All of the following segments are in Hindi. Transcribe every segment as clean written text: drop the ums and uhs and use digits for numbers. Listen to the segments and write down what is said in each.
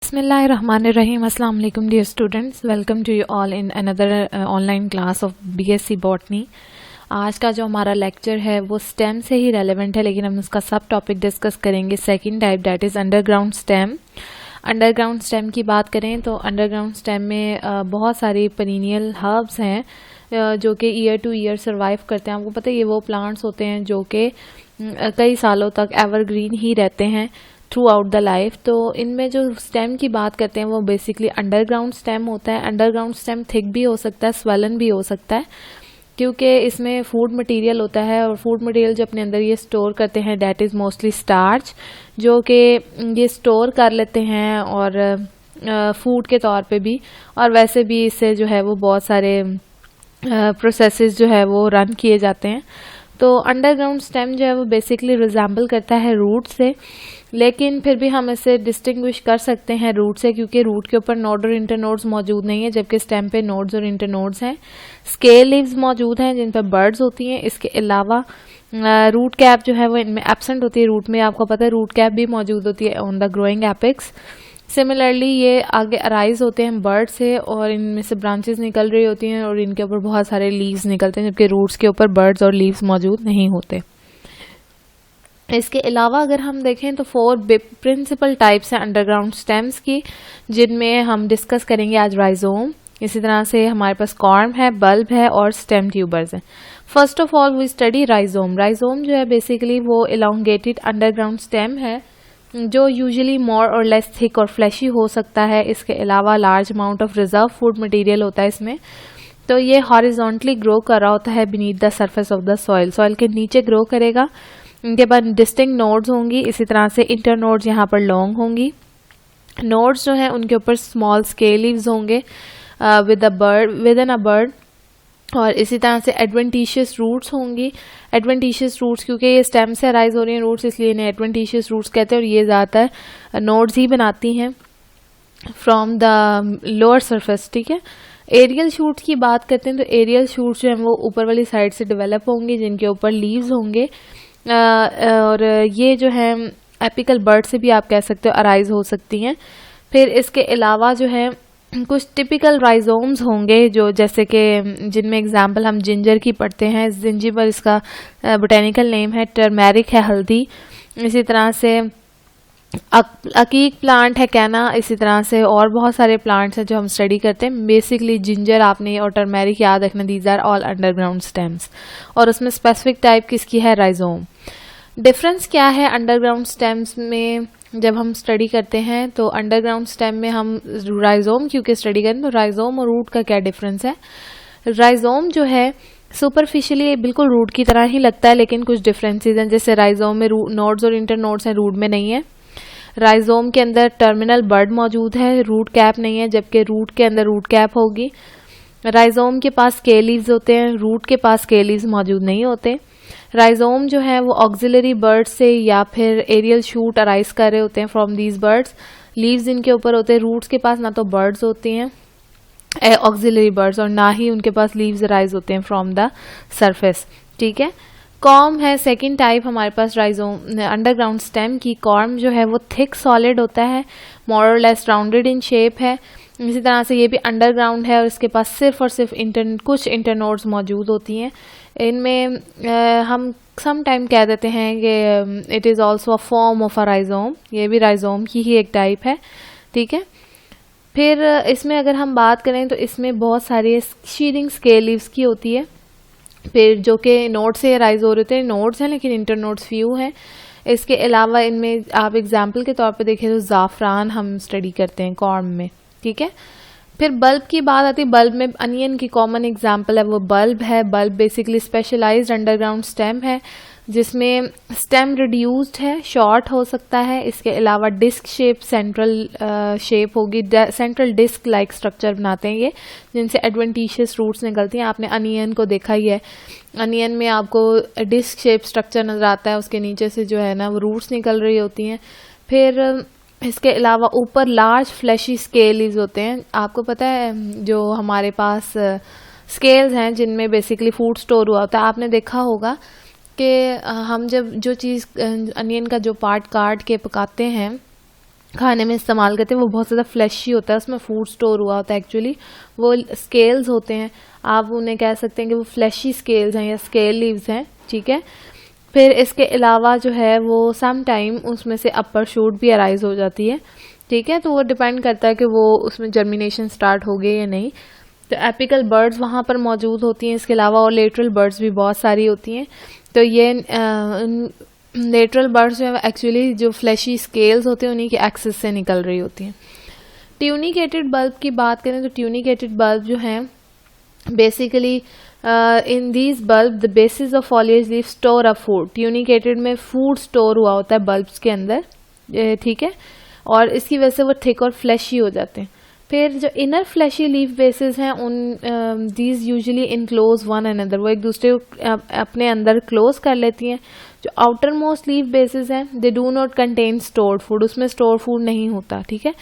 Bismillahirrahmanirrahim. Assalamu alaikum dear students. Welcome to you all in another online class of BSc Botany. आज का जो हमारा लेक्चर है वो स्टेम से ही रेलेवेंट है, लेकिन हम उसका सब टॉपिक डिस्कस करेंगे second type, that is underground stem. Underground stem की बात करें तो अंडरग्राउंड स्टेम में बहुत सारी पेरिनियल हर्ब्स हैं जो कि ईयर टू ईयर सर्वाइव करते हैं। आपको पता है ये वो प्लांट्स होते हैं जो कि कई सालों तक एवरग्रीन ही रहते हैं थ्रू आउट द लाइफ। तो इनमें जो स्टेम की बात करते हैं वो बेसिकली अंडरग्राउंड स्टेम होता है। अंडरग्राउंड स्टेम थिक भी हो सकता है, स्वेलन भी हो सकता है, क्योंकि इसमें फूड मटेरियल होता है और फूड मटेरियल जो अपने अंदर ये स्टोर करते हैं दैट इज़ मोस्टली स्टार्च, जो कि ये स्टोर कर लेते हैं और फूड के तौर पे भी, और वैसे भी इससे जो है वो बहुत सारे प्रोसेसेस जो है वो रन किए जाते हैं। तो अंडरग्राउंड स्टेम जो है वो बेसिकली रिजेंबल करता है रूट से, लेकिन फिर भी हम इसे डिस्टिंग्विश कर सकते हैं रूट से, क्योंकि रूट के ऊपर नोड और इंटरनोड्स मौजूद नहीं है, जबकि स्टेम पे नोड्स और इंटरनोड्स हैं। स्केल लीव्स मौजूद हैं जिन पर बर्ड्स होती हैं। इसके अलावा रूट कैप जो है वो इनमें एब्सेंट होती है। रूट में आपको पता है रूट कैप भी मौजूद होती है on the growing apex. Similarly ये आगे अराइज होते हैं बर्ड से और इनमें से ब्रांचेस निकल रही होती हैं और इनके ऊपर बहुत सारे लीव्स निकलते हैं, जबकि रूट्स के ऊपर बर्ड्स और लीव्स मौजूद नहीं होते। इसके अलावा अगर हम देखें तो 4 प्रिंसिपल टाइप्स हैं अंडरग्राउंड स्टेम्स की, जिनमें हम डिस्कस करेंगे आज राइजोम। इसी तरह से हमारे पास कॉर्म है, बल्ब है और स्टेम ट्यूबर्स हैं। First of all we study rhizome. Rhizome जो है बेसिकली वो इलोंगेटेड अंडरग्राउंड स्टेम है जो यूजुअली मोर और लेस थिक और फ्लैशी हो सकता है। इसके अलावा large amount of reserve food material होता है इसमें। तो ये हॉरिजॉन्टली ग्रो कर रहा होता है beneath the surface of the soil, soil के नीचे ग्रो करेगा। इनके बाद डिस्टिंक्ट नोड्स होंगी, इसी तरह से इंटर नोड्स यहाँ पर लॉन्ग होंगी। नोड्स जो हैं उनके ऊपर स्मॉल स्केल लीव्स होंगे विद इन अ बर्ड, और इसी तरह से एडवेंटिशियस रूट्स होंगी। एडवेंटिशियस रूट्स क्योंकि ये स्टेम से अराइज हो रही हैं रूट्स, इसलिए इन्हें एडवेंटिशियस रूट्स कहते हैं, और ये ज़्यादातर नोड्स ही बनाती हैं फ्रॉम द लोअर सरफेस। ठीक है, एरियल शूट्स की बात करते हैं तो एरियल शूट्स जो हैं वो ऊपर वाली साइड से डेवलप होंगे, जिनके ऊपर लीव्स होंगे, और ये जो है एपिकल बर्ड से भी आप कह सकते हो अराइज हो सकती हैं। फिर इसके अलावा जो है कुछ टिपिकल राइजोम्स होंगे जो जैसे कि जिनमें एग्जांपल हम जिंजर की पढ़ते हैं। जिंजिबर इसका बोटेनिकल नेम है, टर्मेरिक है हल्दी, इसी तरह से अकीक प्लांट है कैना, इसी तरह से और बहुत सारे प्लांट्स हैं जो हम स्टडी करते हैं। बेसिकली जिंजर आपने और टर्मेरिक याद रखना, these are all underground stems, और उसमें स्पेसिफिक टाइप किसकी है, राइजोम। डिफरेंस क्या है अंडरग्राउंड स्टेम्स में जब हम स्टडी करते हैं? तो अंडरग्राउंड स्टेम में हम राइजोम क्योंकि स्टडी करें तो राइजोम और रूट का क्या डिफरेंस है। राइजोम जो है सुपरफिशियली बिल्कुल रूट की तरह ही लगता है, लेकिन कुछ डिफरेंसेस हैं। जैसे राइजोम में नोड्स और इंटर नोड्स हैं, रूट में नहीं है। राइजोम के अंदर टर्मिनल बर्ड मौजूद है, रूट कैप नहीं है, जबकि रूट के अंदर रूट कैप होगी। राइजोम के पास स्केल लीव्स होते हैं, रूट के पास स्केल लीव्स मौजूद नहीं होते। राइजोम जो है वो ऑक्सिलरी बर्ड्स से या फिर एरियल शूट अराइज कर रहे होते हैं फ्रॉम दीज बर्ड्स। लीव्स इनके ऊपर होते हैं। रूट्स के पास ना तो बर्ड्स होती हैं ऑक्सिलरी बर्ड्स, और ना ही उनके पास लीव्स अराइज होते हैं फ्रॉम द सरफेस। ठीक है, कॉर्म है सेकंड टाइप हमारे पास राइजोम अंडरग्राउंड स्टेम की। कॉर्म जो है वो थिक सॉलिड होता है, मोर और लेस राउंडेड इन शेप है। इसी तरह से ये भी अंडरग्राउंड है और इसके पास सिर्फ और सिर्फ कुछ इंटरनोड्स मौजूद होती हैं। इनमें हम सम टाइम कह देते हैं कि it is also a form of a rhizome, ये भी राइजोम की ही एक टाइप है। ठीक है, फिर इसमें अगर हम बात करें तो इसमें बहुत सारी शीरिंग स्केल लीव्स की होती है, फिर जो कि नोड से राइज हो रहे होते हैं। नोड्स हैं लेकिन इंटरनोड्स फ्यू हैं। इसके अलावा इनमें आप एग्जाम्पल के तौर पे देखें तो ज़ाफ़रान हम स्टडी करते हैं कॉर्म में। ठीक है, फिर बल्ब की बात आती है। बल्ब में अनियन की कॉमन एग्जांपल है वो बल्ब है। Bulb basically specialised underground stem है जिसमें स्टेम रिड्यूस्ड है, शॉर्ट हो सकता है। इसके अलावा डिस्क शेप सेंट्रल शेप होगी, सेंट्रल डिस्क लाइक स्ट्रक्चर बनाते हैं ये, जिनसे एडवेंटिशियस रूट्स निकलती हैं। आपने अनियन को देखा ही है, अनियन में आपको डिस्क शेप स्ट्रक्चर नज़र आता है, उसके नीचे से जो है ना वो रूट्स निकल रही होती हैं। फिर इसके अलावा ऊपर लार्ज फ्लैशी स्केल लीव्स होते हैं। आपको पता है जो हमारे पास स्केल्स हैं जिनमें बेसिकली फूड स्टोर हुआ होता है, आपने देखा होगा कि हम जब जो चीज़ अनियन का जो पार्ट काट के पकाते हैं खाने में इस्तेमाल करते हैं वो बहुत ज़्यादा फ्लैशी होता है, उसमें फूड स्टोर हुआ होता है। एक्चुअली वो स्केल्स होते हैं, आप उन्हें कह सकते हैं कि वो फ्लैशी स्केल्स हैं या स्केल लीव्स हैं, ठीक है। फिर इसके अलावा जो है वो सम टाइम उसमें से अपर शूट भी अराइज हो जाती है, ठीक है। तो वो डिपेंड करता है कि वो उसमें जर्मिनेशन स्टार्ट हो गई या नहीं। तो एपिकल बर्ड्स वहाँ पर मौजूद होती हैं, इसके अलावा और लेटरल बर्ड्स भी बहुत सारी होती हैं। तो ये लेटरल बर्ड्स जो है एक्चुअली जो फ्लैशी स्केल्स होते हैं उन्हीं के एक्सिस से निकल रही होती हैं। ट्यूनिकेटेड बल्ब की बात करें तो ट्यूनिकेटेड बल्ब जो हैं basically in these bulb the basis of foliage leave store a food. Tunicated में फूड स्टोर हुआ होता है बल्ब्स के अंदर, ठीक है, और इसकी वजह से वो थिक और फ्लैशी हो जाते हैं। फिर जो इनर फ्लैशी लीफ बेसिस हैं उन these usually enclose one another, वो एक दूसरे को अपने अंदर क्लोज कर लेती हैं। जो आउटर मोस्ट लीफ बेसिस हैं they do not contain stored food, उसमें स्टोर फूड नहीं होता, ठीक है।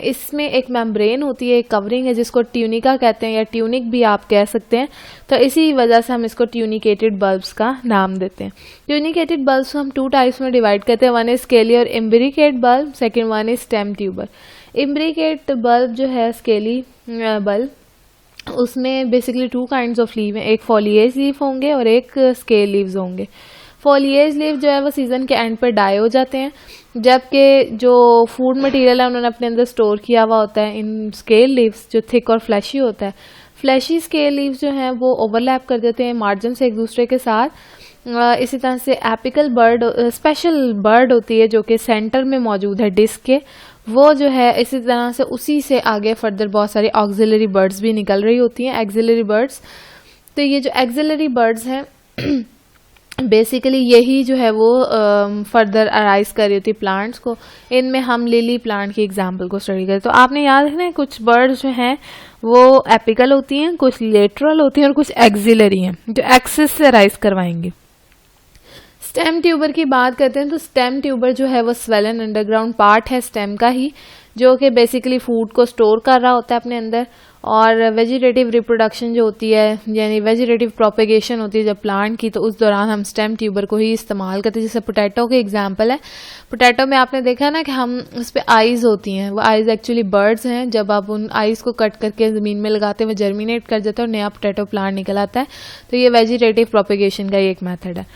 इसमें एक मेम्ब्रेन होती है, एक कवरिंग है जिसको ट्यूनिका कहते हैं या ट्यूनिक भी आप कह सकते हैं। तो इसी वजह से हम इसको ट्यूनिकेटेड बल्ब्स का नाम देते हैं। ट्यूनिकेटेड बल्ब्स हम 2 टाइप्स में डिवाइड करते हैं, वन इज स्केली और imbricate bulb, second one is stem tuber. Imbricate bulb जो है स्केली बल्ब, उसमें बेसिकली 2 काइंड्स ऑफ लीव हैं, एक फॉलिएज लीफ होंगे और एक स्केल लीव्स होंगे। फॉलिएज लीव जो है वो सीजन के एंड पर डाई हो जाते हैं, जबकि जो फूड मटेरियल है उन्होंने अपने अंदर स्टोर किया हुआ होता है इन स्केल लीव्स जो थिक और फ्लैशी होता है। फ्लैशी स्केल लीव्स जो हैं वो ओवरलैप कर देते हैं मार्जिन से एक दूसरे के साथ। इसी तरह से एपिकल बर्ड स्पेशल बर्ड होती है जो कि सेंटर में मौजूद है डिस्क के, वो जो है इसी तरह से उसी से आगे फर्दर बहुत सारी ऑक्सिलरी बर्ड्स भी निकल रही होती हैं, एक्सिलरी बर्ड्स। तो ये जो एक्सिलरी बर्ड्स हैं बेसिकली यही जो है वो फर्दर अराइज कर रही होती है प्लांट्स को। इनमें हम लिली प्लांट की एग्जांपल को स्टडी करें तो आपने याद रखना है कुछ बर्ड्स जो हैं वो एपिकल होती हैं, कुछ लेटरल होती हैं और कुछ एक्सिलरी हैं जो एक्सिस से अराइज करवाएंगी। स्टेम ट्यूबर की बात करते हैं तो स्टेम ट्यूबर जो है वो स्वेलन अंडरग्राउंड पार्ट है स्टेम का ही, जो कि बेसिकली फूड को स्टोर कर रहा होता है अपने अंदर। और वेजिटेटिव रिप्रोडक्शन जो होती है यानी वेजिटेटिव प्रोपेगेशन होती है जब प्लांट की, तो उस दौरान हम स्टेम ट्यूबर को ही इस्तेमाल करते हैं। जैसे पोटैटो के एग्जांपल है, पोटैटो में आपने देखा ना कि हम उस पर आइज़ होती हैं, वो आइज़ एक्चुअली बर्ड्स हैं, जब आप उन आइज़ को कट करके ज़मीन में लगाते हैं वो जर्मिनेट कर जाता है और नया पोटैटो प्लांट निकल आता है। तो ये वेजिटेटिव प्रोपेगेशन का ही एक मेथड है।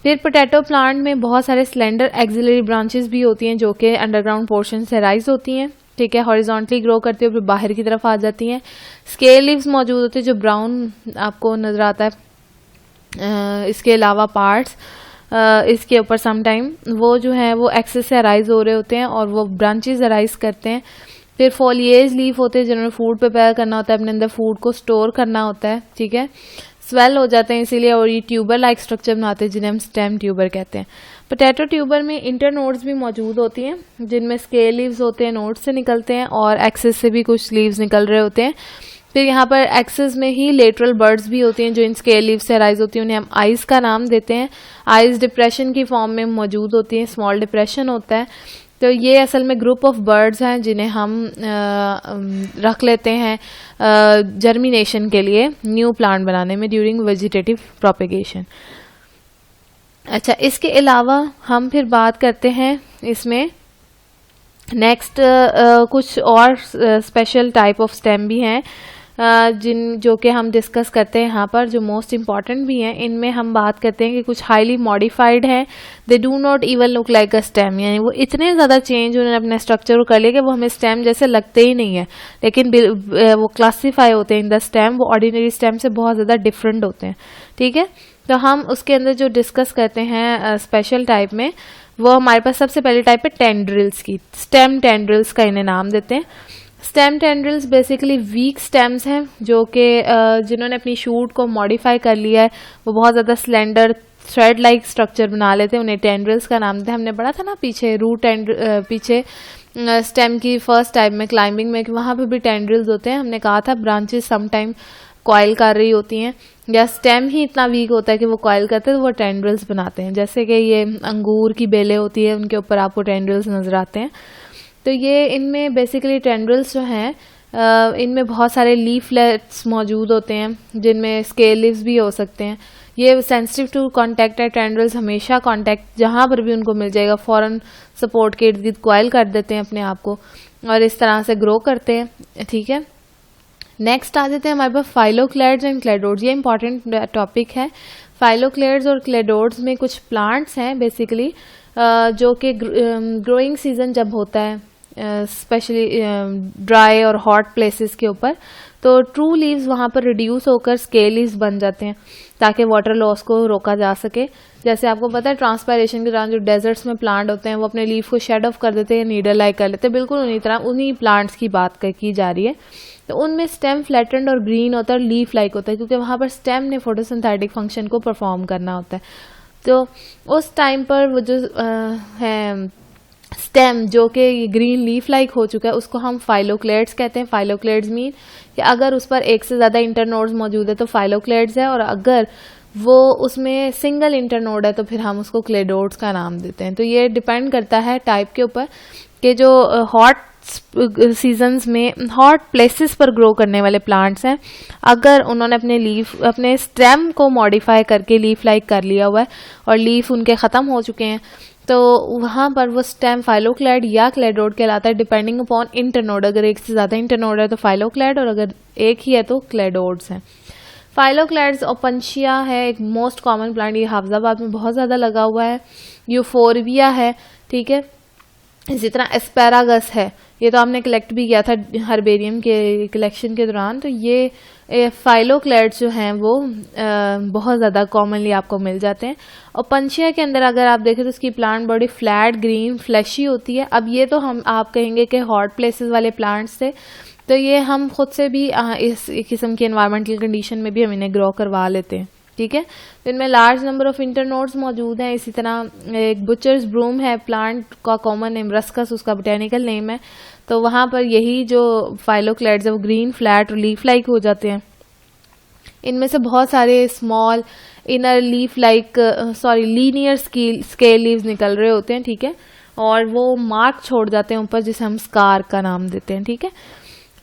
फिर पोटैटो प्लांट में बहुत सारे स्लेंडर एक्सिलरी ब्रांचेस भी होती हैं जो कि अंडरग्राउंड पोर्शन से राइज होती हैं, ठीक है, हॉरिजॉन्टली ग्रो करती है फिर बाहर की तरफ आ जाती हैं। स्केल लीव्स मौजूद होते हैं जो ब्राउन आपको नजर आता है। इसके अलावा पार्ट्स इसके ऊपर सम टाइम वो जो है वो एक्सेस से अराइज हो रहे होते हैं और वो ब्रांचेस अराइज करते हैं। फिर फॉलिएज लीफ होते हैं जिन्होंने फूड प्रिपेयर करना होता है, अपने अंदर फूड को स्टोर करना होता है, ठीक है, स्वेल हो जाते हैं इसीलिए, और ये ट्यूबर लाइक स्ट्रक्चर बनाते हैं जिन्हें हम स्टेम ट्यूबर कहते हैं। पोटैटो ट्यूबर में इंटरनोड्स भी मौजूद होती हैं जिनमें स्केल लीव्स होते हैं, नोड्स से निकलते हैं और एक्सेस से भी कुछ लीव्स निकल रहे होते हैं। फिर यहाँ पर एक्सेस में ही लेटरल बर्ड्स भी होती हैं जो इन स्केल लीव्स से अराइज होती हैं, उन्हें हम आइज का नाम देते हैं। आइज डिप्रेशन की फॉर्म में मौजूद होती हैं, स्मॉल डिप्रेशन होता है। तो ये असल में ग्रुप ऑफ बर्ड्स हैं जिन्हें हम रख लेते हैं जर्मिनेशन के लिए, न्यू प्लांट बनाने में ड्यूरिंग वेजिटेटिव प्रोपेगेशन। अच्छा, इसके अलावा हम फिर बात करते हैं इसमें नेक्स्ट कुछ और स्पेशल टाइप ऑफ स्टेम भी हैं जो कि हम डिस्कस करते हैं यहाँ पर, जो मोस्ट इम्पॉर्टेंट भी हैं। इनमें हम बात करते हैं कि कुछ हाईली मॉडिफाइड हैं, they do not even look like a stem, यानी वो इतने ज़्यादा चेंज उन्होंने अपने स्ट्रक्चर को कर लिया कि वो हमें स्टेम जैसे लगते ही नहीं है, लेकिन वो क्लासीफाई होते हैं इन द स्टेम, वो ऑर्डिनरी स्टेम से बहुत ज़्यादा डिफरेंट होते हैं, ठीक है। तो हम उसके अंदर जो डिस्कस करते हैं स्पेशल टाइप में, वो हमारे पास सबसे पहले टाइप है टेंड्रिल्स की, स्टेम टेंड्रिल्स का इन्हें नाम देते हैं। Stem tendrils basically weak stems हैं जो कि जिन्होंने अपनी शूट को मॉडिफाई कर लिया है, वो बहुत ज़्यादा स्लेंडर थ्रेड लाइक स्ट्रक्चर बना लेते हैं, उन्हें टेंड्रिल्स का नाम देते हैं। हमने पढ़ा था ना पीछे रूट पीछे स्टेम की फर्स्ट टाइप में क्लाइंबिंग में, वहाँ पे भी टेंड्रिल्स होते हैं। हमने कहा था ब्रांचेस समटाइम कॉइल कर रही होती हैं या स्टेम ही इतना वीक होता है कि वो कॉइल करते हैं तो वो टेंड्रिल्स बनाते हैं। जैसे कि ये अंगूर की बेलें होती है, उनके ऊपर आपको टेंड्रिल्स नजर आते हैं। तो ये इनमें बेसिकली टेंड्रिल्स जो हैं इनमें बहुत सारे लीफलेट्स मौजूद होते हैं जिनमें स्केल लीव्स भी हो सकते हैं ये सेंसिटिव टू कॉन्टैक्ट है, टेंड्रिल्स हमेशा कॉन्टैक्ट जहाँ पर भी उनको मिल जाएगा फ़ौरन सपोर्ट के इर्द गिर्द कॉइल कर देते हैं अपने आप को और इस तरह से ग्रो करते हैं, ठीक है। नेक्स्ट आ जाते हैं हमारे पास फाइलोक्लेड्स एंड क्लेडोड्स। ये इंपॉर्टेंट टॉपिक है। फाइलोक्लेड्स और क्लेडोड्स में कुछ प्लांट्स हैं बेसिकली जो कि ग्रोइंग सीजन जब होता है स्पेशली ड्राई और हॉट प्लेसेस के ऊपर, तो ट्रू लीव्स वहाँ पर रिड्यूस होकर स्केल लीव्स बन जाते हैं ताकि वाटर लॉस को रोका जा सके। जैसे आपको पता है ट्रांसपायरेशन के दौरान जो डेजर्ट्स में प्लांट होते हैं वो अपने लीफ को शेड ऑफ कर देते हैं, नीडल लाइक कर लेते हैं, बिल्कुल उन्हीं तरह उन्हीं प्लांट्स की बात की जा रही है। तो उनमें स्टेम फ्लैटेंड और ग्रीन होता है और लीफ लाइक होता है क्योंकि वहाँ पर स्टेम ने फोटोसिंथेटिक फंक्शन को परफॉर्म करना होता है। तो उस टाइम पर वो जो है स्टेम जो कि ग्रीन लीफ लाइक हो चुका है उसको हम फाइलोक्लेड्स कहते हैं। फाइलोक्लेड्स मीन कि अगर उस पर एक से ज़्यादा इंटरनोड्स मौजूद है तो फाइलोक्लेड्स है, और अगर वो उसमें सिंगल इंटरनोड है तो फिर हम उसको क्लेडोड्स का नाम देते हैं। तो ये डिपेंड करता है टाइप के ऊपर कि जो हॉट सीजन्स में हॉट प्लेसेस पर ग्रो करने वाले प्लांट्स हैं, अगर उन्होंने अपने स्टेम को मॉडिफाई करके लीफ लाइक कर लिया हुआ है और लीफ उनके ख़त्म हो चुके हैं तो वहाँ पर वो स्टेम फाइलोक्लेड या क्लेडोड कहलाता है डिपेंडिंग अपॉन इंटरनोड। अगर एक से ज़्यादा इंटरनोड है तो फाइलोक्लेड और अगर एक ही है तो क्लेडोड्स हैं। फाइलोक्लेड्स ओपनशिया है एक मोस्ट कॉमन प्लांट, ये हाफजाबाद में बहुत ज़्यादा लगा हुआ है। यूफोरबिया है, ठीक है। इसी तरह एस्पैरागस है, ये तो आपने कलेक्ट भी किया था हर्बेरियम के कलेक्शन के दौरान। तो ये फाइलोक्लेड्स जो हैं वो बहुत ज़्यादा कॉमनली आपको मिल जाते हैं। और पंशिया के अंदर अगर आप देखें तो उसकी plant body flat green fleshy होती है। अब ये तो हम आप कहेंगे कि हॉट प्लेसेस वाले प्लांट्स थे, तो ये हम खुद से भी इस किस्म की एनवायरमेंटल कंडीशन में भी हम इन्हें ग्रो करवा लेते हैं, ठीक है। तो इनमें लार्ज नंबर ऑफ इंटरनोड्स मौजूद हैं। इसी तरह एक बुचर्स ब्रूम है, प्लांट का कॉमन नेम रस्कस उसका बोटेनिकल नेम है। तो वहाँ पर यही जो फाइलोक्लेड्स है वो ग्रीन फ्लैट और लीफ लाइक हो जाते हैं। इनमें से बहुत सारे small inner leaf like linear scale leaves निकल रहे होते हैं, ठीक है, और वो मार्क छोड़ जाते हैं ऊपर जिसे हम स्कार का नाम देते हैं, ठीक है।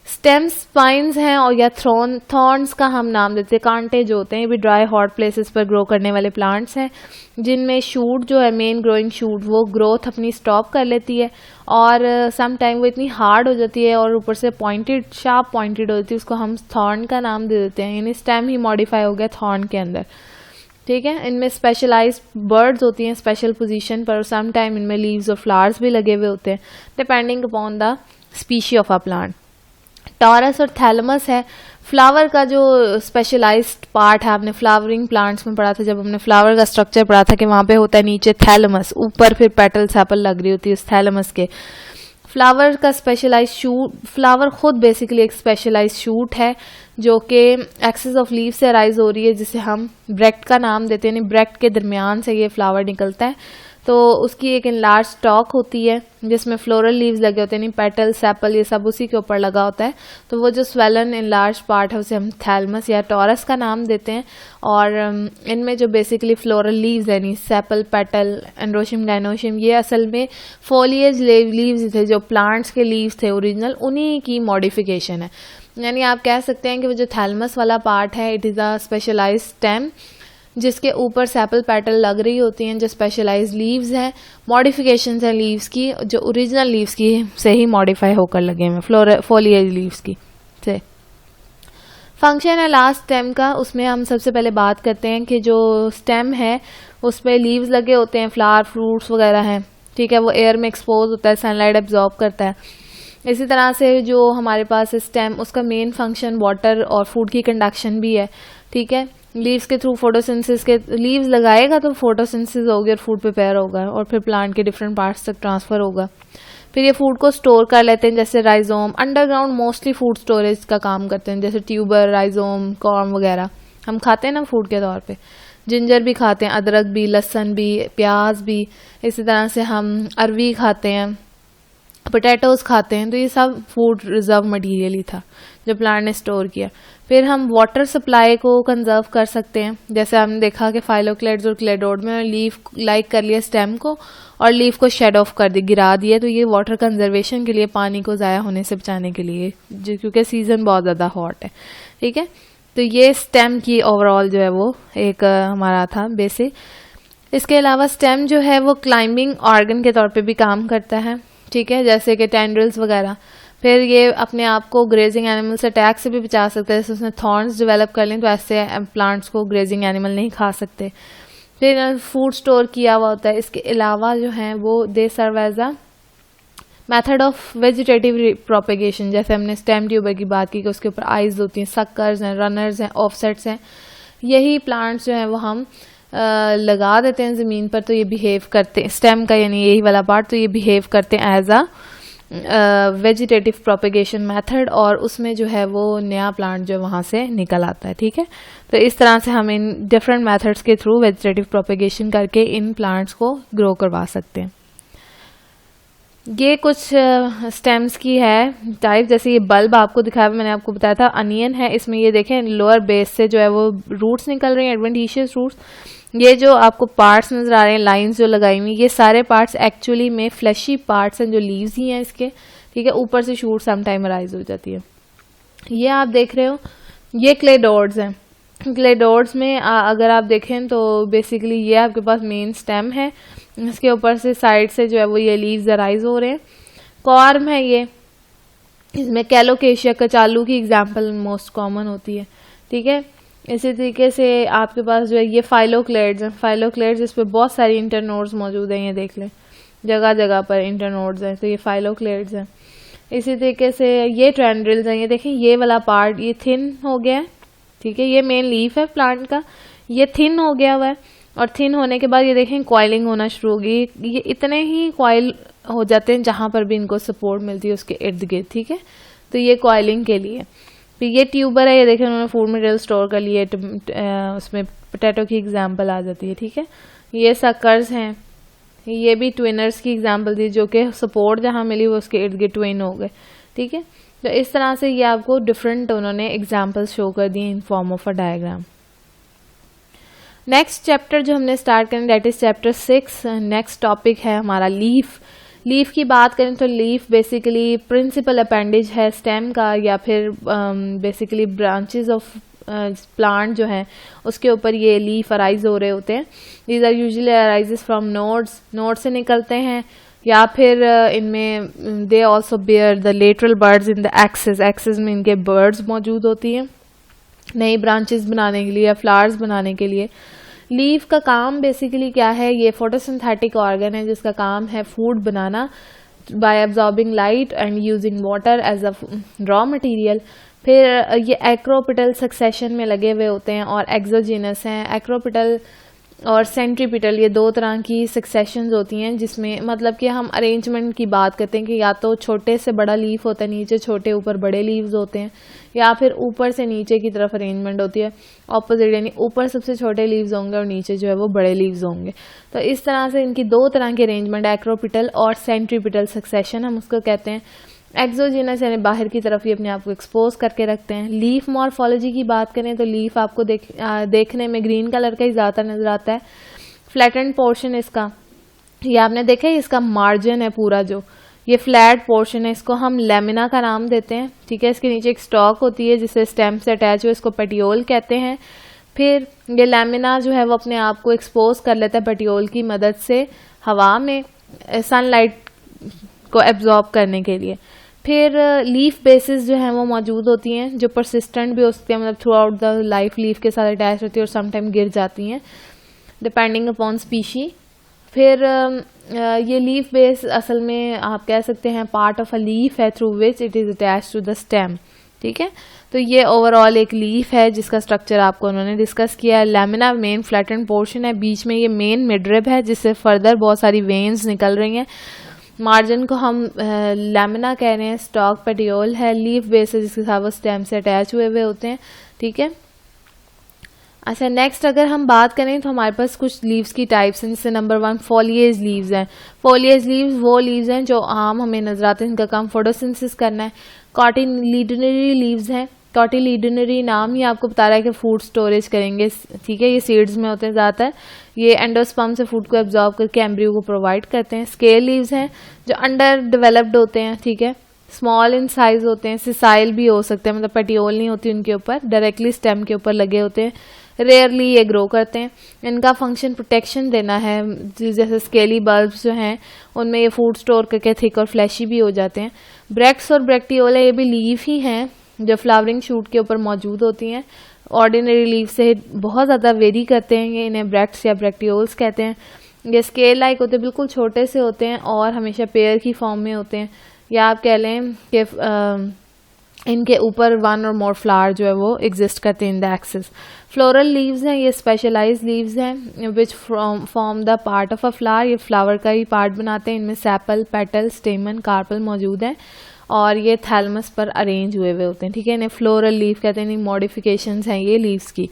स्टेम स्पाइन्स हैं और या थॉर्न्स का हम नाम देते हैं, कांटे जो होते हैं। ये भी ड्राई हॉट प्लेसेस पर ग्रो करने वाले प्लांट्स हैं जिनमें शूट जो है मेन ग्रोइंग शूट वो ग्रोथ अपनी स्टॉप कर लेती है और सम टाइम वो इतनी हार्ड हो जाती है और ऊपर से पॉइंटेड शार्प पॉइंटेड होती है, उसको हम थॉर्न का नाम दे देते हैं। यानी स्टेम ही मॉडिफाई हो गया थॉर्न के अंदर, ठीक है। इनमें स्पेशलाइज्ड बर्ड्स होती हैं स्पेशल पोजीशन पर, सम टाइम इनमें लीव्स और फ्लावर्स भी लगे हुए होते हैं depending upon the species of a plant. Taurus और थैलमस है, फ्लावर का जो स्पेशलाइज्ड पार्ट है। आपने फ्लावरिंग प्लांट्स में पढ़ा था जब हमने फ्लावर का स्ट्रक्चर पढ़ा था कि वहाँ पे होता है नीचे थैलमस, ऊपर फिर पेटल सेपल लग रही होती है उस थैलमस के। फ्लावर का स्पेशलाइज शूट, फ्लावर खुद बेसिकली एक स्पेशलाइज शूट है जो कि एक्सेस ऑफ लीव से अराइज हो रही है जिसे हम ब्रेक्ट का नाम देते हैं। ब्रेक्ट के दरमियान से ये फ्लावर निकलता है, तो उसकी एक इनलार्ज स्टॉक होती है जिसमें फ्लोरल लीव्स लगे होते हैं, यानी पेटल सेपल ये सब उसी के ऊपर लगा होता है। तो वो जो स्वेलन इनलार्ज पार्ट है उसे हम थैलमस या टॉरस का नाम देते हैं। और इनमें जो बेसिकली फ्लोरल लीव्स यानी सेपल पेटल एंड्रोशियम गाइनोशियम ये असल में फोलिएज लीव्स थे जो प्लांट्स के लीव्स थे ओरिजिनल, उन्हीं की मॉडिफिकेशन है। यानी आप कह सकते हैं कि वो जो थैलमस वाला पार्ट है it is a specialise stem जिसके ऊपर सेपल पेटल लग रही होती हैं जो स्पेशलाइज लीव्स हैं। मॉडिफिकेशंस हैं लीव्स की जो ओरिजिनल लीव्स की से ही मॉडिफाई होकर लगे हुए फोलिएज लीव्स की से। फंक्शन है लास्ट स्टेम का, उसमें हम सबसे पहले बात करते हैं कि जो स्टेम है उस पर लीव्स लगे होते हैं, फ्लावर फ्रूट्स वगैरह हैं, ठीक है। वो एयर में एक्सपोज होता है, सनलाइट एब्जॉर्ब करता है। इसी तरह से जो हमारे पास स्टेम उसका मेन फंक्शन वाटर और फूड की कंडक्शन भी है, ठीक है। लीव्स के थ्रू फोटोसिंथेसिस के लीव्स लगाएगा तो फोटोसिंथेसिस होगी और फूड प्रिपेयर होगा और फिर प्लांट के डिफरेंट पार्ट्स तक ट्रांसफर होगा। फिर ये फूड को स्टोर कर लेते हैं जैसे rhizome, underground mostly food storage का काम करते हैं जैसे ट्यूबर, राइजोम, कॉर्न वगैरह हम खाते हैं ना फूड के तौर पे। जिंजर भी खाते हैं, अदरक भी, लहसुन भी, प्याज भी। इसी तरह से हम अरवी खाते हैं, पोटैटोज खाते हैं। तो ये सब फूड रिजर्व मटेरियल ही था जो प्लांट ने स्टोर किया। फिर हम वाटर सप्लाई को कंजर्व कर सकते हैं, जैसे हमने देखा कि फाइलोक्लेड्स और क्लेडोड में लीफ लाइक कर लिया स्टेम को और लीफ को शेड ऑफ कर दी, गिरा दिया। तो ये वाटर कंजर्वेशन के लिए, पानी को ज़ाया होने से बचाने के लिए, जो क्योंकि सीज़न बहुत ज़्यादा हॉट है, ठीक है। तो ये स्टेम की ओवरऑल जो है वो एक हमारा था बेसिक। इसके अलावा स्टेम जो है वो क्लाइंबिंग ऑर्गन के तौर पे भी काम करता है, ठीक है, जैसे कि टेंड्रिल्स वगैरह। फिर ये अपने आप को ग्रेजिंग एनिमल से अटैक से भी बचा सकता है, जैसे उसने थॉर्न्स डेवलप कर लें तो ऐसे प्लांट्स को ग्रेजिंग एनिमल नहीं खा सकते। फिर फूड स्टोर किया हुआ होता है। इसके अलावा जो है वो they serve as a method of vegetative propagation, जैसे हमने स्टेम ट्यूबर की बात की कि उसके ऊपर आइज होती हैं, सक्कर्स हैं, रनर्स हैं, ऑफसेट्स हैं। यही प्लांट्स जो हैं वो हम लगा देते हैं ज़मीन पर, तो ये बिहेव करते हैं, स्टेम का यानी यही वाला पार्ट, तो ये बिहेव करते हैं as a vegetative propagation method, और उसमें जो है वो नया प्लांट जो वहाँ से निकल आता है, ठीक है। तो इस तरह से हम इन डिफरेंट मेथड्स के थ्रू वेजिटेटिव प्रोपेगेशन करके इन प्लांट्स को ग्रो करवा सकते हैं। ये कुछ स्टेम्स की है टाइप, जैसे ये बल्ब आपको दिखाया, मैंने आपको बताया था अनियन है, इसमें ये देखें लोअर बेस से जो है वो रूट्स निकल रही हैं, एडवेंटिशियस रूट्स। ये जो आपको पार्ट्स नजर आ रहे हैं, लाइंस जो लगाई हुई, ये सारे पार्ट्स एक्चुअली में फ्लैशी पार्ट्स हैं जो लीव्स ही हैं इसके, ठीक है। ऊपर से शूट समटाइम राइज हो जाती है। ये आप देख रहे हो, ये क्लेडोड्स हैं। क्लेडोड्स में अगर आप देखें तो बेसिकली ये आपके पास मेन स्टेम है, इसके ऊपर से साइड से जो है वो ये लीव्स राइज हो रहे हैं। कॉर्म है ये, इसमें कैलोकेशिया कचालू की एग्जांपल मोस्ट कॉमन होती है, ठीक है। इसी तरीके से आपके पास जो है ये फाइलोक्लेड्स हैं। फाइलोक्लेड्स इस पर बहुत सारी इंटरनोड्स मौजूद हैं, ये देख लें जगह जगह पर इंटरनोड्स हैं, तो ये फाइलोक्लेड्स हैं। इसी तरीके से ये टेंड्रिल्स हैं, ये देखें ये वाला पार्ट ये थिन हो गया है, ठीक है, ये मेन लीफ है प्लांट का, ये थिन हो गया हुआ है, और थिन होने के बाद ये देखें कॉइलिंग होना शुरू होगी। ये इतने ही कॉइल हो जाते हैं जहां पर भी इनको सपोर्ट मिलती है उसके इर्द गिर्द, ठीक है। तो ये कॉइलिंग के लिए। फिर ये ट्यूबर है, ये देखें उन्होंने फूड मटेरियल स्टोर कर लिए, उसमें पोटैटो की एग्जांपल आ जाती है, ठीक है। ये सक्कर्स हैं, ये भी ट्विनर्स की एग्जांपल दी, जो कि सपोर्ट जहाँ मिली वो उसके इर्द गिर्द ट्विन हो गए, ठीक है। तो इस तरह से ये आपको डिफरेंट उन्होंने एग्जाम्पल्स शो कर दिए in form of a diagram. Next chapter जो हमने स्टार्ट करें that is chapter 6। Next topic है हमारा लीफ। लीफ की बात करें तो लीफ बेसिकली प्रिंसिपल अपेंडेज है स्टेम का, या फिर बेसिकली ब्रांचेस ऑफ प्लांट जो हैं उसके ऊपर ये लीफ अराइज हो रहे होते हैं। These are usually arises from nodes, node से निकलते हैं, या फिर इनमें they also bear the lateral buds in the axis, axis में इनके बर्ड्स मौजूद होती हैं नई ब्रांचेस बनाने के लिए या फ्लावर्स बनाने के लिए। लीफ का काम बेसिकली क्या है, ये फोटोसिंथेटिक ऑर्गन है जिसका काम है फूड बनाना by absorbing light and using water as a raw material. फिर ये एक्रोपिटल सक्सेशन में लगे हुए होते हैं और एक्सोजीनस हैं। एक्रोपिटल और सेंट्रीपिटल ये दो तरह की सक्सेशंस होती हैं, जिसमें मतलब कि हम अरेंजमेंट की बात करते हैं कि या तो छोटे से बड़ा लीफ होता है, नीचे छोटे ऊपर बड़े लीव्स होते हैं, या फिर ऊपर से नीचे की तरफ अरेंजमेंट होती है ऑपोजिट, यानी ऊपर सबसे छोटे लीव्स होंगे और नीचे जो है वो बड़े लीव्स होंगे। तो इस तरह से इनकी दो तरह की अरेंजमेंट, एक्रोपिटल और सेंट्रीपिटल सक्सेशन हम उसको कहते हैं। एक्सोजीनस यानी बाहर की तरफ ही अपने आप को एक्सपोज करके रखते हैं। लीफ मॉर्फोलॉजी की बात करें तो लीफ आपको देखने में ग्रीन कलर का ही ज़्यादातर नजर आता है। फ्लैटेंड पोर्शन इसका, ये आपने देखा है, इसका मार्जिन है पूरा, जो ये फ्लैट पोर्शन है इसको हम लेमिना का नाम देते हैं, ठीक है। इसके नीचे एक स्टॉक होती है जिससे स्टेम से अटैच हुए, इसको पेटियोल कहते हैं। फिर ये लेमिना जो है वो अपने आप को एक्सपोज कर लेता है पेटियोल की मदद से हवा में सनलाइट को एब्जॉर्ब करने के लिए। फिर लीफ बेसिस जो है वो मौजूद होती हैं जो परसिस्टेंट भी होती हैं, मतलब through out the life leaf के साथ अटैच होती है और समटाइम गिर जाती हैं डिपेंडिंग अपॉन स्पीशी। फिर ये लीफ बेस असल में आप कह सकते हैं पार्ट ऑफ अ लीफ है through which it is attach to the stem, ठीक है। तो ये ओवरऑल एक लीफ है जिसका स्ट्रक्चर आपको उन्होंने डिस्कस किया है। लेमिना मेन फ्लैटेंड पोर्शन है, बीच में ये मेन मिडरिब है जिससे फर्दर बहुत सारी वेन्स निकल रही हैं। मार्जिन को हम लेमिना कह रहे हैं, स्टॉक पेटियोल है, लीफ बेस है जिसके साथ वो स्टेम से अटैच हुए हुए होते हैं, ठीक है। अच्छा, नेक्स्ट अगर हम बात करें तो हमारे पास कुछ लीव्स की टाइप्स हैं, जिससे नंबर 1 फोलिएज लीव्स हैं। फोलिएज लीव्स वो लीव्स हैं जो आम हमें नजर आते हैं, इनका काम फोटोसिंथेसिस करना है। कॉटिलीडनरी लीव्स हैं, कॉटिलीडनरी नाम ही आपको बता रहा है कि फूड स्टोरेज करेंगे, ठीक है। ये सीड्स में होते हैं ज़्यादातर, ये एंडोस्पर्म से फूड को एब्जॉर्ब करके एम्ब्रियो को प्रोवाइड करते हैं। स्केल लीव्स हैं जो अंडर डेवलप्ड होते हैं, ठीक है, स्मॉल इन साइज होते हैं, सिसाइल भी हो सकते हैं, मतलब पेटियोल नहीं होती उनके ऊपर, डायरेक्टली स्टेम के ऊपर लगे होते हैं, रेयरली ये ग्रो करते हैं। इनका फंक्शन प्रोटेक्शन देना है, जैसे स्केली बल्ब्स जो हैं उनमें ये फूड स्टोर करके थिक और फ्लैशी भी हो जाते हैं। ब्रैक्ट्स और ब्रैक्टियोला ये भी लीफ ही हैं जो फ्लावरिंग शूट के ऊपर मौजूद होती हैं, ऑर्डिनरी लीफ से बहुत ज़्यादा वेरी करते हैं, ये इन्हें ब्रैक्ट्स या ब्रैक्टियोल्स कहते हैं। ये स्केल लाइक होते हैं, बिल्कुल छोटे से होते हैं और हमेशा पेयर की फॉर्म में होते हैं, या आप कह लें कि इनके ऊपर वन और मोर फ्लावर जो है वो एग्जिस्ट करते हैं इन द एक्सिस। फ्लोरल लीव्स हैं, ये स्पेशलाइज लीव्स हैं which form the part of a flower, ये फ्लावर का ही पार्ट बनाते हैं। इनमें सेपल, पेटल, स्टेमन, कार्पल मौजूद हैं और ये थैलमस पर अरेंज हुए हुए होते हैं, ठीक है। इन्हें फ्लोरल लीफ कहते हैं, मॉडिफिकेशंस हैं ये लीव्स की।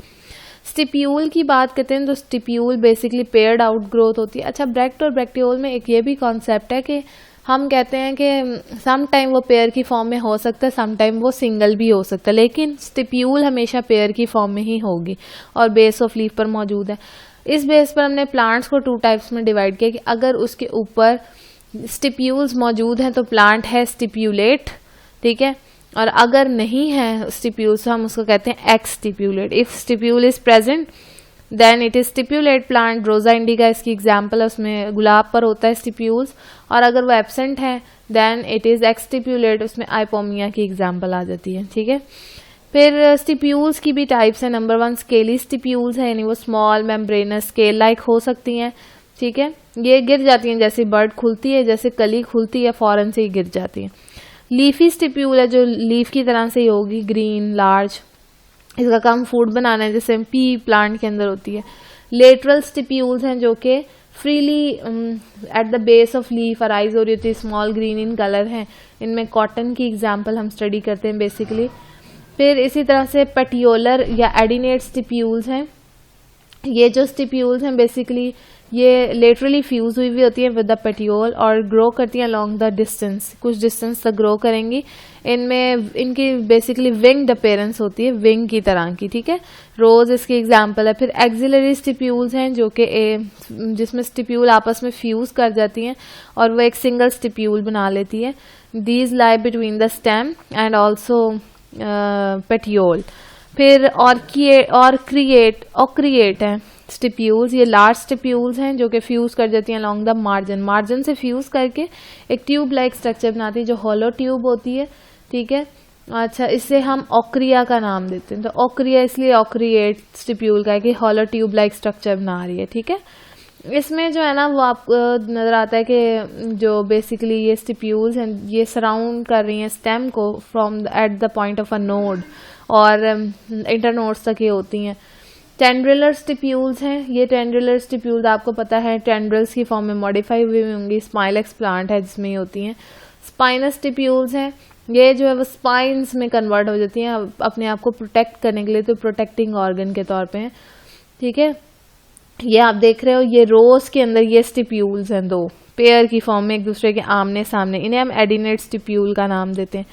स्टिप्यूल की बात करते हैं तो stipule basically paired out growth होती है। अच्छा, ब्रैक्ट और ब्रैक्टियोल में एक ये भी कॉन्सेप्ट है कि हम कहते हैं कि सम टाइम वो पेयर की फॉर्म में हो सकता है, सम टाइम वो सिंगल भी हो सकता है, लेकिन स्टिप्यूल हमेशा पेयर की फॉर्म में ही होगी और बेस ऑफ लीफ पर मौजूद है। इस बेस पर हमने प्लांट्स को 2 टाइप्स में डिवाइड किया कि अगर उसके ऊपर स्टिप्यूल्स मौजूद हैं तो प्लांट है स्टिप्यूलेट, ठीक है, और अगर नहीं है स्टिप्यूल्स तो हम उसको कहते हैं exstipulate. If stipule is present then it is stipulate plant. Rosa indica इसकी एग्जाम्पल है, उसमें गुलाब पर होता है स्टिप्यूल्स, और अगर वो एब्सेंट है then it is exstipulate, उसमें आइपोमिया की एग्जाम्पल आ जाती है, ठीक है। फिर स्टिप्यूल्स की भी टाइप्स है। नंबर 1 स्केली स्टिप्यूल्स है, यानी वो स्मॉल मेम्ब्रेनस स्केल लाइक हो सकती हैं, ठीक है, ये गिर जाती हैं जैसे बर्ड खुलती है, जैसे कली खुलती है फौरन से ही गिर जाती है। लीफी स्टिप्यूल है जो लीफ की तरह से ही होगी, ग्रीन लार्ज, इसका काम फूड बनाना है जैसे पी प्लांट के अंदर होती है। लेटरल स्टिप्यूल्स हैं जो कि freely at the base of leaf arise हो रही होती है, स्मॉल ग्रीन इन कलर हैं, इनमें कॉटन की एग्जांपल हम स्टडी करते हैं बेसिकली। फिर इसी तरह से पेटियोलर या एडिनेट स्टिप्यूल्स हैं, ये जो स्टिप्यूल्स हैं बेसिकली ये लेटरली फ्यूज हुई होती है विद द पेटियोल और ग्रो करती हैं अलॉन्ग द डिस्टेंस, कुछ डिस्टेंस तक ग्रो करेंगी। इनमें इनकी बेसिकली विंग्ड अपीयरेंस होती है, विंग की तरह की, ठीक है। रोज इसकी एग्जांपल है। फिर एक्सिलरी स्टिप्यूल्स हैं जो कि जिसमें स्टिप्यूल आपस में फ्यूज कर जाती हैं और वो एक सिंगल स्टिप्यूल बना लेती है। These lie between the stem and also petiole. फिर ऑक्रिएट हैं स्टिप्यूल्स, ये लार्ज स्टिप्यूल्स हैं जो कि फ्यूज कर जाती हैं अलॉन्ग द मार्जिन, मार्जिन से फ्यूज करके एक ट्यूब लाइक स्ट्रक्चर बनाती है जो हॉलो ट्यूब होती है, ठीक है। अच्छा, इससे हम ऑक्रिया का नाम देते हैं, तो ऑक्रिया इसलिए ऑक्रिएट स्टिप्यूल का है कि हॉलो ट्यूब लाइक स्ट्रक्चर बना रही है, ठीक है। इसमें जो है ना वो आपको नजर आता है कि जो बेसिकली ये स्टिप्यूल्स हैं ये सराउंड कर रही हैं स्टेम को from at the point of a node और इंटरनोड्स तक ये होती हैं। टेंड्रिलर स्टिप्यूल्स हैं, ये टेंड्रिलर स्टिप्यूल्स आपको पता है टेंड्रिल्स की फॉर्म में मॉडिफाई हुई होंगी, स्माइलेक्स प्लांट है जिसमें ये होती हैं। स्पाइनस स्टिप्यूल्स हैं, ये जो है वो स्पाइन्स में कन्वर्ट हो जाती हैं अपने आप को प्रोटेक्ट करने के लिए, तो प्रोटेक्टिंग ऑर्गन के तौर पे हैं, ठीक है। ये आप देख रहे हो ये रोज के अंदर ये स्टिप्यूल्स हैं 2 पेयर की फॉर्म में एक दूसरे के आमने सामने, इन्हें हम एडिनेट स्टिप्यूल का नाम देते हैं।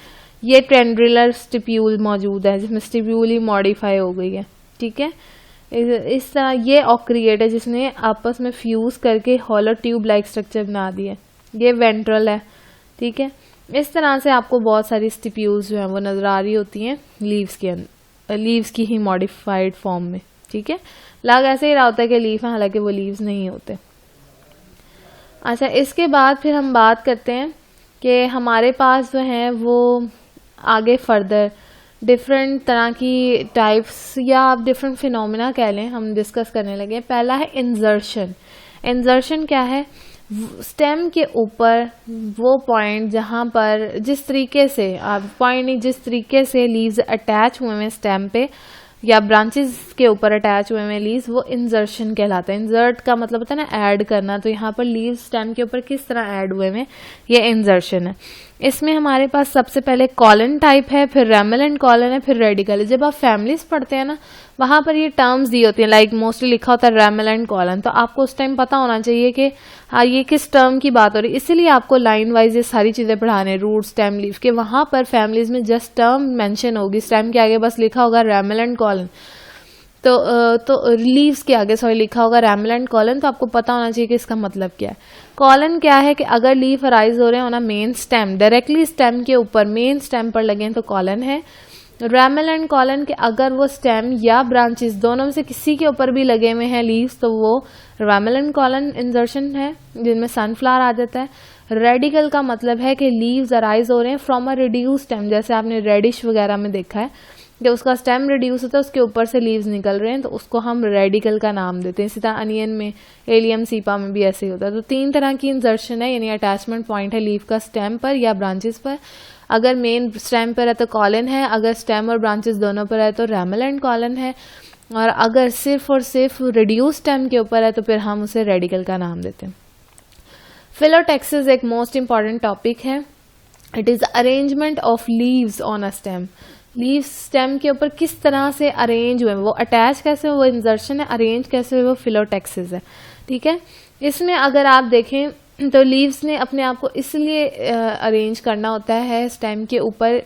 ये टेंड्रिलर स्टिप्यूल मौजूद है जिसमें स्टिप्यूल ही मॉडिफाई हो गई है, ठीक है। इस तरह ये ऑक्रिएट है जिसने आपस में फ्यूज करके हॉलो ट्यूब लाइक स्ट्रक्चर बना दिया। ये वेंट्रल है, ठीक है। इस तरह से आपको बहुत सारी स्टिप्यूल्स जो हैं वो नजर आ रही होती हैं लीव्स के अंदर, लीव्स की ही मॉडिफाइड फॉर्म में, ठीक है। लग ऐसे ही रहा होता है कि लीफ है, हालांकि वो लीव्स नहीं होते। अच्छा, इसके बाद फिर हम बात करते हैं कि हमारे पास जो है वो आगे फर्दर डिफरेंट तरह की टाइप्स या आप डिफरेंट फिनोमिना कह लें हम डिस्कस करने लगे। पहला है इंजर्शन। इंजर्शन क्या है? स्टेम के ऊपर वो पॉइंट जहाँ पर जिस तरीके से पॉइंट नहीं जिस तरीके से लीव्स अटैच हुए हैं स्टेम पे या ब्रांचेस के ऊपर अटैच हुए हैं लीव्स, वो इंजर्शन कहलाता है। इंजर्ट का मतलब होता है ना ऐड करना, तो यहाँ पर लीव्स स्टेम के ऊपर किस तरह ऐड हुए हैं, ये इंजर्शन है। इसमें हमारे पास सबसे पहले कॉलन टाइप है, फिर रेमिलेंट कॉलन है, फिर रेडिकल है। जब आप फैमिलीज पढ़ते हैं ना वहां पर ये टर्म्स दी होती हैं, लाइक मोस्टली लिखा होता है रेमिलेंट कॉलन, तो आपको उस टाइम पता होना चाहिए कि हाँ ये किस टर्म की बात हो रही है। इसीलिए आपको लाइन वाइज ये सारी चीजें पढ़ाने, रूट स्टेम लीफ के, वहां पर फैमिलीज में जस्ट टर्म मेंशन होगी, स्टेम के आगे बस लिखा होगा रेमिलेंट कॉलन, तो लीव्स के आगे लिखा होगा रेमिलेंट कॉलन, तो आपको पता होना चाहिए कि इसका मतलब क्या है। कॉलन क्या है कि अगर लीफ अराइज हो रहे हैं on a main stem, directly stem के ऊपर मेन स्टेम पर लगे हैं तो कॉलन है। रैमल एंड कॉलन के अगर वो स्टेम या ब्रांचेस दोनों में से किसी के ऊपर भी लगे हुए हैं लीव्स तो वो रैमल एंड कॉलन इंसर्शन है, जिनमें सनफ्लावर आ जाता है। रेडिकल का मतलब है कि लीव्स अराइज हो रहे हैं फ्रॉम अ रिड्यूस स्टेम, जैसे आपने रेडिश वगैरह में देखा है कि उसका स्टेम रिड्यूस होता है, उसके ऊपर से लीव्स निकल रहे हैं तो उसको हम रेडिकल का नाम देते हैं। इसी तरह अनियन में, एलियम सीपा में भी ऐसे ही होता है। तो 3 तरह की इंसर्शन है, यानी अटैचमेंट पॉइंट है लीफ का स्टेम पर या ब्रांचेस पर। अगर मेन स्टेम पर है तो कॉलन है, अगर स्टेम और ब्रांचेस दोनों पर है तो रैमल एंड कॉलन है, और अगर सिर्फ और सिर्फ रिड्यूस स्टेम के ऊपर है तो फिर हम उसे रेडिकल का नाम देते हैं। फिलोटैक्सिस एक मोस्ट इंपॉर्टेंट टॉपिक है। It is arrangement of leaves on a stem. Leaves stem के ऊपर किस तरह से अरेंज हुए, वो अटैच कैसे हुए, वो इंसर्शन है, अरेंज कैसे हुए, वो फिलोटैक्सिस है। ठीक है, इसमें अगर आप देखें तो लीव्स ने अपने आप को इसलिए अरेंज करना होता है स्टेम के ऊपर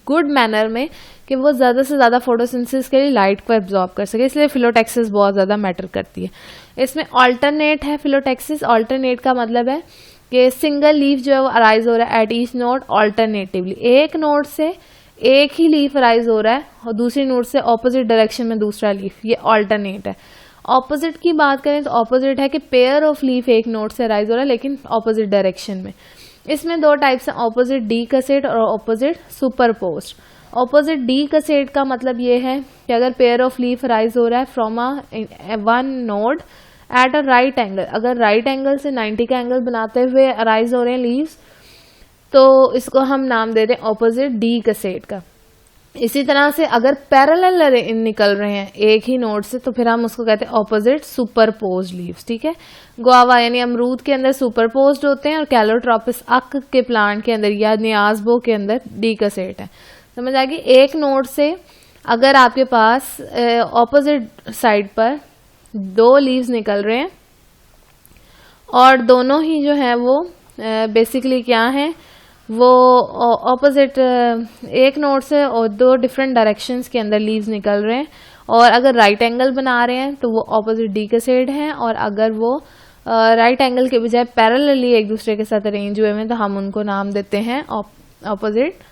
गुड मैनर में कि वो ज़्यादा से ज़्यादा फोटोसिंथेसिस के लिए लाइट को एब्जॉर्ब कर सके, इसलिए फिलोटैक्सिस बहुत ज़्यादा मैटर करती है। इसमें ऑल्टरनेट है फिलोटैक्सिस। ऑल्टरनेट का मतलब है कि सिंगल लीफ जो है वो अराइज हो रहा है एट ईच नोड ऑल्टरनेटिवली, एक नोड से एक ही लीफ अराइज हो रहा है और दूसरी नोड से ऑपोजिट डायरेक्शन में दूसरा लीफ, ये ऑल्टरनेट है। ऑपोजिट की बात करें तो ऑपोजिट है कि पेयर ऑफ लीफ एक नोड से अराइज हो रहा है लेकिन ऑपोजिट डायरेक्शन में। इसमें 2 टाइप्स हैं, ऑपोजिट डीकसेट और ऑपोजिट सुपरपोज्ड। ऑपोजिट डीकसेट का मतलब ये है कि अगर पेयर ऑफ लीफ अराइज हो रहा है from one node at a right angle, अगर राइट एंगल से 90 का एंगल बनाते हुए अराइज हो रहे हैं लीव्स तो इसको हम नाम दे रहे हैं ऑपोजिट डीकसेट का। इसी तरह से अगर पैरेलल निकल रहे हैं एक ही नोड से तो फिर हम उसको कहते हैं ऑपोजिट सुपरपोज्ड लीव्स। ठीक है, गुआवा यानी अमरूद के अंदर सुपरपोज्ड होते हैं और कैलोट्रोपिस अक के प्लांट के अंदर या नियाजबो के अंदर डीकसेट है। समझ आ गई। एक नोड से अगर आपके पास ऑपोजिट साइड पर 2 लीव्स निकल रहे हैं और दोनों ही जो है वो बेसिकली क्या है, वो ऑपोजिट एक नोड से और 2 डिफरेंट डायरेक्शंस के अंदर लीव्स निकल रहे हैं और अगर राइट एंगल बना रहे हैं तो वो ऑपोजिट डीकसेट हैं, और अगर वो राइट एंगल के बजाय पैरेलली एक दूसरे के साथ अरेंज हुए हैं तो हम उनको नाम देते हैं ऑपोजिट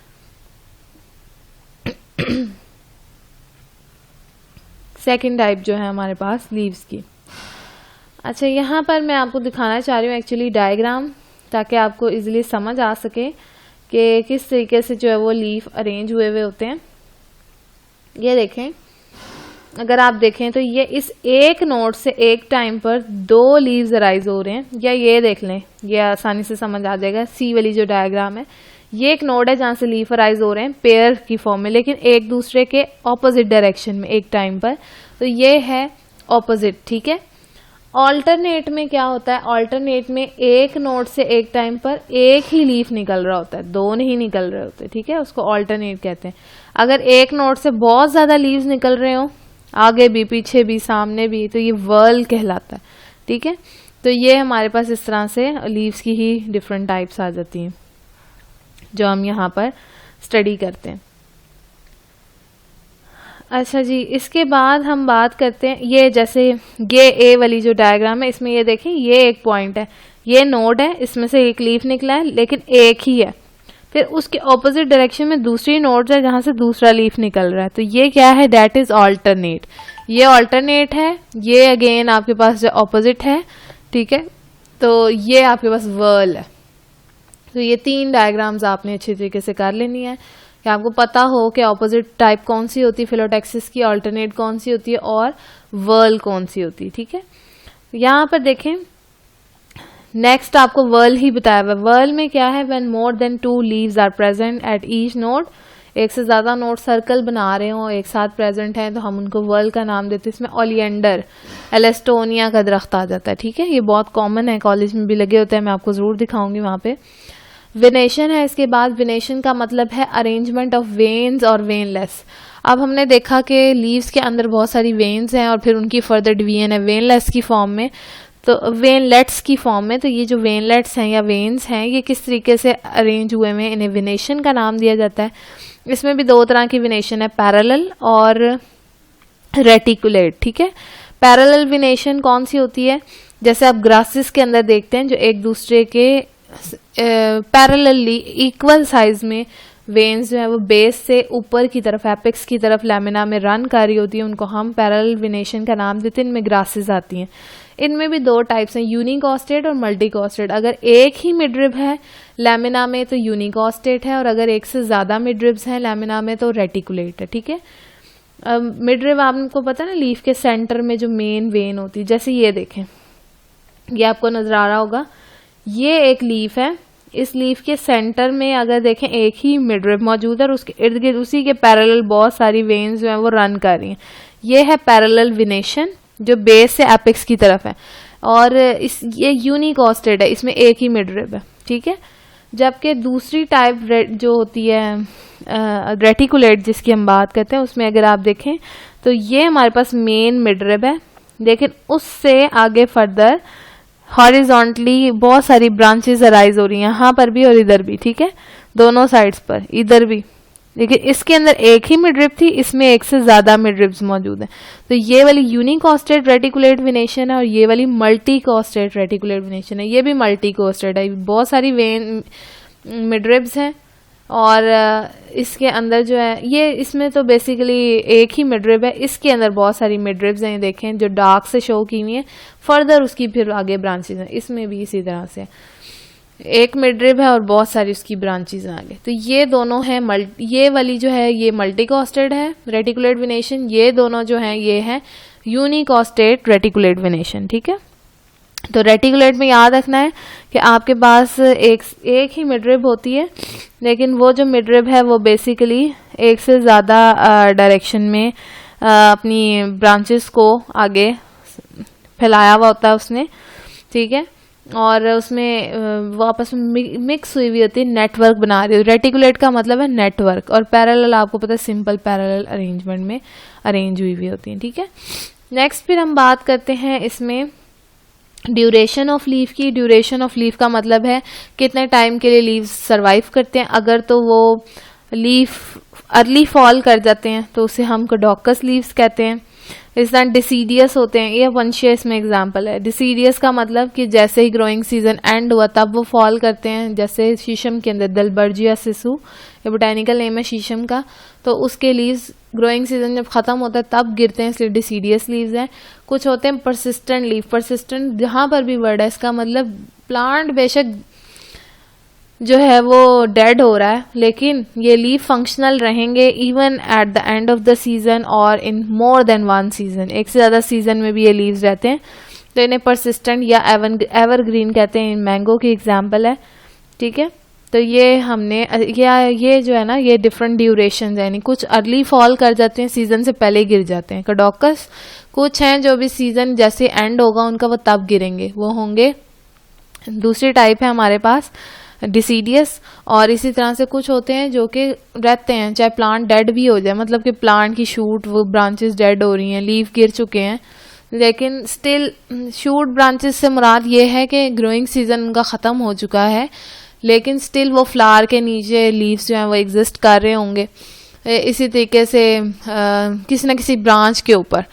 सेकेंड टाइप जो है हमारे पास लीव्स की। अच्छा, यहाँ पर मैं आपको दिखाना चाह रही हूँ एक्चुअली डायग्राम, ताकि आपको इजीली समझ आ सके कि किस तरीके से जो है वो लीफ अरेंज हुए हुए होते हैं। ये देखें, अगर आप देखें तो ये इस एक नोड से एक टाइम पर 2 लीव्स अराइज हो रहे हैं, या ये देख लें, ये आसानी से समझ आ जाएगा। सी वाली जो डायग्राम है, ये एक नोड है जहाँ से लीफ अराइज हो रहे हैं पेयर की फॉर्म में, लेकिन एक दूसरे के ऑपोजिट डायरेक्शन में एक टाइम पर, तो ये है ऑपोजिट। ठीक है, ऑल्टरनेट में क्या होता है, ऑल्टरनेट में एक नोड से एक टाइम पर एक ही लीफ निकल रहा होता है, 2 नहीं निकल रहे होते। ठीक है, उसको ऑल्टरनेट कहते हैं। अगर एक नोड से बहुत ज्यादा लीव्स निकल रहे हो, आगे भी पीछे भी सामने भी, तो ये वर्ल कहलाता है। ठीक है, तो ये हमारे पास इस तरह से लीव्स की ही डिफरेंट टाइप्स आ जाती हैं जो हम यहाँ पर स्टडी करते हैं। अच्छा जी, इसके बाद हम बात करते हैं, ये जैसे ये ए वाली जो डायग्राम है इसमें ये देखें, ये एक पॉइंट है, ये नोड है, इसमें से एक लीफ निकला है लेकिन एक ही है, फिर उसके ऑपोजिट डायरेक्शन में दूसरी नोड है जहां से दूसरा लीफ निकल रहा है, तो ये क्या है, दैट इज ऑल्टरनेट। ये ऑल्टरनेट है, ये अगेन आपके पास जो ऑपोजिट है। ठीक है, तो ये आपके पास वर्ल है। तो ये 3 डायग्राम्स आपने अच्छी तरीके से कर लेनी है कि आपको पता हो कि ऑपोजिट टाइप कौन सी होती है फिलोटैक्सिस की, ऑल्टरनेट कौन सी होती है और वर्ल कौन सी होती है। ठीक है, यहाँ पर देखें, नेक्स्ट आपको वर्ल ही बताया हुआ है। वर्ल में क्या है, when more than 2 leaves are present at each node, एक से ज्यादा नोड सर्कल बना रहे हो, एक साथ प्रेजेंट हैं, तो हम उनको वर्ल का नाम देते हैं। इसमें ओलियंडर, एलेस्टोनिया का दरख्त आ जाता है। ठीक है, ये बहुत कॉमन है, कॉलेज में भी लगे होते हैं, मैं आपको जरूर दिखाऊंगी वहां पे। विनेशन है इसके बाद। विनेशन का मतलब है अरेंजमेंट ऑफ वेन्स और वेनलेस। अब हमने देखा कि लीव्स के अंदर बहुत सारी वेन्स हैं और फिर उनकी फर्दर डिवीजन है वेनलेस की फॉर्म में, तो वेनलेट्स की फॉर्म में। तो ये जो वेनलेट्स हैं या वेन्स हैं, ये किस तरीके से अरेंज हुए हैं, इन्हें विनेशन का नाम दिया जाता है। इसमें भी 2 तरह की विनेशन है, पैरेलल और रेटिकुलेट। ठीक है, पैरेलल विनेशन कौन सी होती है, जैसे आप ग्रासेस के अंदर देखते हैं जो एक दूसरे के पैरेलली इक्वल साइज में वेन्स जो है वो बेस से ऊपर की तरफ एपेक्स की तरफ लैमिना में रन कर रही होती है, उनको हम पैरेलल वेनेशन का नाम देते हैं। इनमें ग्रासेस आती हैं। इनमें भी दो टाइप्स हैं, यूनिकॉस्टेट और मल्टीकॉस्टेट। अगर एक ही मिडरिब है लैमिना में तो यूनिकॉस्टेट है, और अगर एक से ज़्यादा मिडरिब्स हैं लैमिना में तो रेटिकुलेट है। ठीक है, मिडरिब आपको पता है ना, लीफ के सेंटर में जो मेन वेन होती है। जैसे ये देखें, ये आपको नजर आ रहा होगा, ये एक लीफ है। इस लीफ के सेंटर में अगर देखें एक ही मिडरिब मौजूद है और उसके इर्द गिर्द उसी के पैरेलल बहुत सारी वेन्स जो हैं वो रन कर रही हैं। ये है पैरेलल वेनेशन जो बेस से एपेक्स की तरफ है, और ये यूनिकॉस्टेड है, इसमें एक ही मिडरिब है। ठीक है, जबकि दूसरी टाइप जो होती है रेटिकुलेट जिसकी हम बात करते हैं, उसमें अगर आप देखें तो ये हमारे पास मेन मिडरिब है, लेकिन उससे आगे फर्दर हॉरिजॉन्टली बहुत सारी ब्रांचेस अराइज हो रही हैं, यहाँ पर भी और इधर भी। ठीक है, दोनों साइड्स पर, इधर भी। लेकिन इसके अंदर एक ही मिडरिब थी, इसमें एक से ज्यादा मिडरिब्स मौजूद हैं। तो ये वाली यूनिकॉस्टेड रेटिकुलेट वेनेशन है और ये वाली मल्टीकॉस्टेड रेटिकुलेट वेनेशन है। ये भी मल्टीकॉस्टेड है, बहुत सारी वेन मिडरिब्स हैं, और इसके अंदर जो है ये, इसमें तो बेसिकली एक ही मिडरिब है, इसके अंदर बहुत सारी मिडरिब्स हैं। देखें जो डार्क से शो की हुई है, फर्दर उसकी फिर आगे ब्रांचेस हैं। इसमें भी इसी तरह से एक मिडरिब है और बहुत सारी उसकी ब्रांचेस हैं आगे। तो ये दोनों हैं, ये वाली जो है ये मल्टीकॉस्टेड है रेटिकुलेट वेनेशन, ये दोनों जो हैं ये है यूनिकॉस्टेड रेटिकुलेट वेनेशन। ठीक है, तो रेटिकुलेट में याद रखना है कि आपके पास एक ही मिडरिब होती है, लेकिन वो जो मिडरिब है वो बेसिकली एक से ज़्यादा डायरेक्शन में अपनी ब्रांचेस को आगे फैलाया हुआ होता है उसने। ठीक है, और उसमें वो आपस में मिक्स हुई हुई होती है, नेटवर्क बना रही है। रेटिकुलेट का मतलब है नेटवर्क, और पैरेलल आपको पता है सिंपल पैरेलल अरेंजमेंट में अरेंज हुई हुई होती है। ठीक है, नेक्स्ट फिर हम बात करते हैं इसमें ड्यूरेशन ऑफ लीफ की। ड्यूरेशन ऑफ लीफ का मतलब है कितने टाइम के लिए लीव्स सरवाइव करते हैं। अगर तो वो लीफ अर्ली फॉल कर जाते हैं तो उसे हम कोडोकस लीव्स कहते हैं। इस तरह डिसीडियस होते हैं, ये वंशीय इसमें एग्जाम्पल है। डिसीडियस का मतलब कि जैसे ही ग्रोइंग सीजन एंड हुआ तब वो फॉल करते हैं, जैसे शीशम के अंदर दलबर्जिया सिसु, ये बोटेनिकल नेम है शीशम का, तो उसके लीव्स ग्रोइंग सीजन जब खत्म होता है तब गिरते हैं, इसलिए डिसीडियस लीव्स हैं। कुछ होते हैं परसिस्टेंट लीफ, परसिस्टेंट जहाँ पर भी वर्ड है इसका मतलब प्लांट बेशक जो है वो डेड हो रहा है, लेकिन ये लीफ फंक्शनल रहेंगे even at the end of the season और इन मोर देन वन सीजन, एक से ज़्यादा सीजन में भी ये लीव्स रहते हैं। तो इन्हें परसिस्टेंट या एवरग्रीन कहते हैं। मैंगो की एग्जाम्पल है। ठीक है, तो ये हमने ये जो है ना ये डिफरेंट ड्यूरेशन है, यानी कुछ अर्ली फॉल कर जाते हैं, सीजन से पहले गिर जाते हैं। कोडोकस कुछ हैं जो भी सीजन जैसे एंड होगा उनका वो तब गिरेंगे, वो होंगे। दूसरी टाइप है हमारे पास डिसीडियस, और इसी तरह से कुछ होते हैं जो कि रहते हैं चाहे प्लांट डेड भी हो जाए, मतलब कि प्लांट की शूट वो ब्रांचेस डेड हो रही हैं, लीफ गिर चुके हैं, लेकिन स्टिल शूट ब्रांचेस से मुराद ये है कि ग्रोइंग सीजन उनका ख़त्म हो चुका है, लेकिन स्टिल वो फ्लावर के नीचे लीव्स जो हैं वो एग्जिस्ट कर रहे होंगे इसी तरीके से किसी न किसी ब्रांच के ऊपर।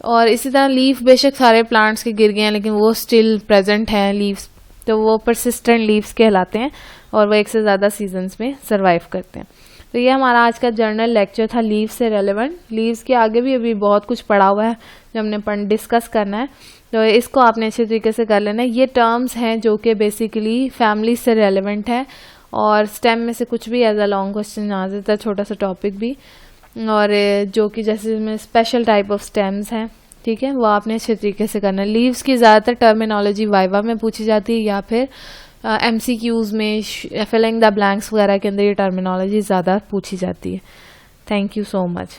और इसी तरह लीफ बेशक सारे प्लांट्स के गिर गए हैं लेकिन वो स्टिल प्रेजेंट हैं लीव्स, तो वो परसिस्टेंट लीव्स कहलाते हैं और वो एक से ज़्यादा सीजन्स में सर्वाइव करते हैं। तो ये हमारा आज का जर्नल लेक्चर था लीव्स से रेलेवेंट। लीव्स के आगे भी अभी बहुत कुछ पढ़ा हुआ है जो हमने डिस्कस करना है, तो इसको आपने अच्छे तरीके से कर लेना है। ये टर्म्स हैं जो कि बेसिकली फैमिली से रेलेवेंट है, और स्टेम में से कुछ भी एज अ लॉन्ग क्वेश्चन आ जाता है, छोटा सा टॉपिक भी, और जो कि जैसे में स्पेशल टाइप ऑफ स्टेम्स हैं, ठीक है, वो आपने अच्छे तरीके से करना है। लीव्स की ज़्यादातर टर्मिनोलॉजी वाइवा में पूछी जाती है या फिर MCQs में फिलिंग द ब्लैंक्स वगैरह के अंदर ये टर्मिनोलॉजी ज़्यादा पूछी जाती है। Thank you so much.